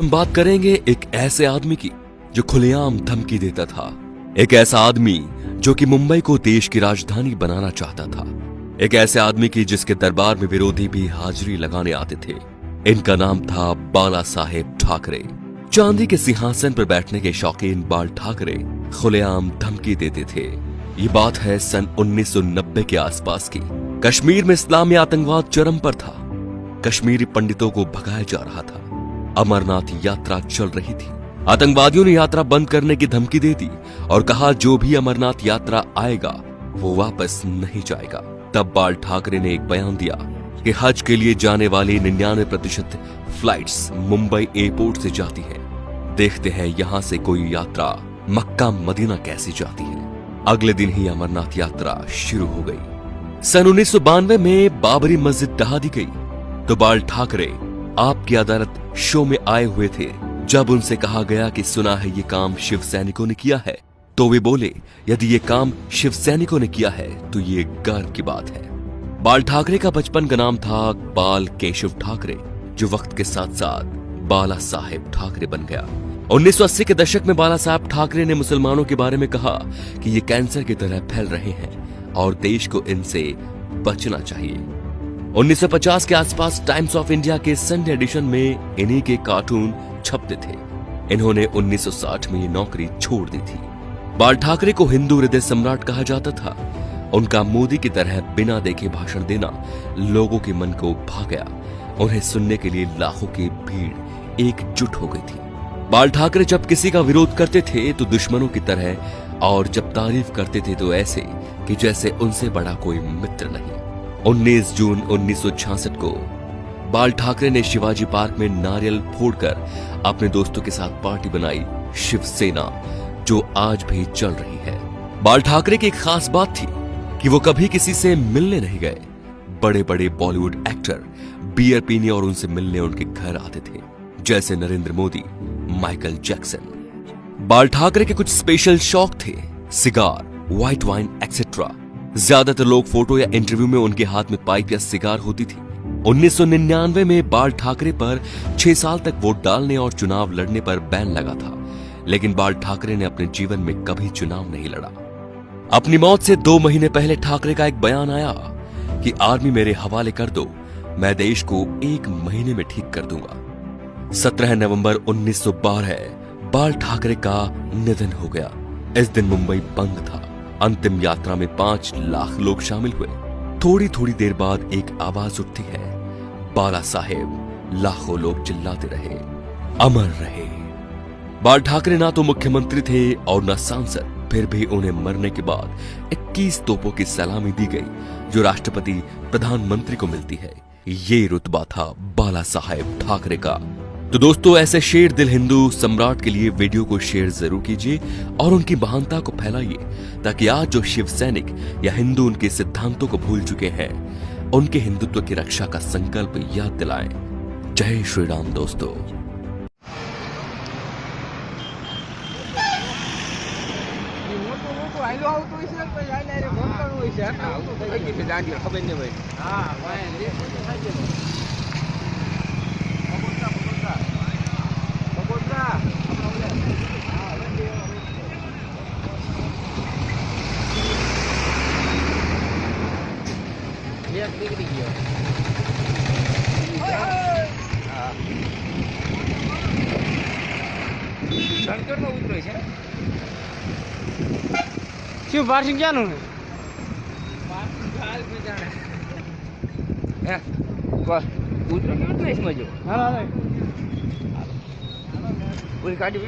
हम बात करेंगे एक ऐसे आदमी की जो खुलेआम धमकी देता था। एक ऐसा आदमी जो कि मुंबई को देश की राजधानी बनाना चाहता था। एक ऐसे आदमी की जिसके दरबार में विरोधी भी हाजिरी लगाने आते थे। इनका नाम था बाला साहेब ठाकरे। चांदी के सिंहासन पर बैठने के शौकीन बाल ठाकरे खुलेआम धमकी देते थे। ये बात है सन 1990 के आसपास की। कश्मीर में इस्लामी आतंकवाद चरम पर था। कश्मीरी पंडितों को भगाया जा रहा था। अमरनाथ यात्रा चल रही थी। आतंकवादियों ने यात्रा बंद करने की धमकी दे दी और कहा जो भी अमरनाथ यात्रा आएगा वो वापस नहीं जाएगा। तब बाल ठाकरे ने एक बयान दिया कि हज के लिए जाने वाली 99% फ्लाइट्स मुंबई एयरपोर्ट से जाती हैं। देखते हैं यहां से कोई यात्रा मक्का मदीना कैसी जाती है। अगले दिन ही अमरनाथ यात्रा शुरू हो गई। सन 1992 में बाबरी मस्जिद ढहा दी गई तो बाल ठाकरे आपकी अदालत शो में आए हुए थे। जब उनसे कहा गया कि सुना है ये काम शिव सैनिकों ने किया है, तो वे बोले यदि ये काम शिव सैनिकों ने किया है तो ये गर्व की बात है। बाल ठाकरे का बचपन का नाम था बाल केशव ठाकरे, जो वक्त के साथ साथ बाला साहेब ठाकरे बन गया। 1980 के दशक में बाला साहब ठाकरे ने मुसलमानों के बारे में कहा कि ये कैंसर की तरह फैल रहे हैं और देश को इनसे बचना चाहिए। 1950 के आसपास टाइम्स ऑफ इंडिया के संडे एडिशन में इन्हीं के कार्टून छपते थे। इन्होंने 1960 में ये नौकरी छोड़ दी थी। बाल ठाकरे को हिंदू हृदय सम्राट कहा जाता था। उनका मोदी की तरह बिना देखे भाषण देना लोगों के मन को भा गया। उन्हें सुनने के लिए लाखों की भीड़ एकजुट हो गई थी। बाल ठाकरे जब किसी का विरोध करते थे तो दुश्मनों की तरह, और जब तारीफ करते थे तो ऐसे कि जैसे उनसे बड़ा कोई मित्र नहीं। 19 जून 1966 को बाल ठाकरे ने शिवाजी पार्क में नारियल फोड़कर अपने दोस्तों के साथ पार्टी बनाई, शिवसेना, जो आज भी चल रही है। बाल ठाकरे की एक खास बात थी कि वो कभी किसी से मिलने नहीं गए। बड़े बड़े बॉलीवुड एक्टर बियर पीने और उनसे मिलने उनके घर आते थे, जैसे नरेंद्र मोदी, माइकल जैक्सन। बाल ठाकरे के कुछ स्पेशल शौक थे, सिगार, व्हाइट वाइन एक्सेट्रा। ज्यादातर लोग फोटो या इंटरव्यू में उनके हाथ में पाइप या सिगार होती थी। 1999 में बाल ठाकरे पर 6 साल तक वोट डालने और चुनाव लड़ने पर बैन लगा था, लेकिन बाल ठाकरे ने अपने जीवन में कभी चुनाव नहीं लड़ा। अपनी मौत से 2 महीने पहले ठाकरे का एक बयान आया कि आर्मी मेरे हवाले कर दो, मैं देश को 1 महीने में ठीक कर दूंगा। 17 नवंबर 1912 बाल ठाकरे का निधन हो गया। इस दिन मुंबई बंद था। अंतिम यात्रा में 5 लाख लोग शामिल हुए। थोड़ी थोड़ी देर बाद एक आवाज उठती है, बाला साहेब। लाखों लोग चिल्लाते रहे, अमर रहे। बाल ठाकरे ना तो मुख्यमंत्री थे और न सांसद, फिर भी उन्हें मरने के बाद 21 तोपों की सलामी दी गई, जो राष्ट्रपति प्रधानमंत्री को मिलती है। ये रुतबा था बाला साहेब ठाकरे का। तो दोस्तों, ऐसे शेर दिल हिंदू सम्राट के लिए वीडियो को शेयर जरूर कीजिए और उनकी महानता को फैलाइए, ताकि आज जो शिव सैनिक या हिंदू उनके सिद्धांतों को भूल चुके हैं, उनके हिंदुत्व की रक्षा का संकल्प याद दिलाएं। जय श्री राम दोस्तों। क्यों पार्किंग क्या નું હે બસ ઉતરો કેમ નહીં સમજો હા પૂરી ગાડી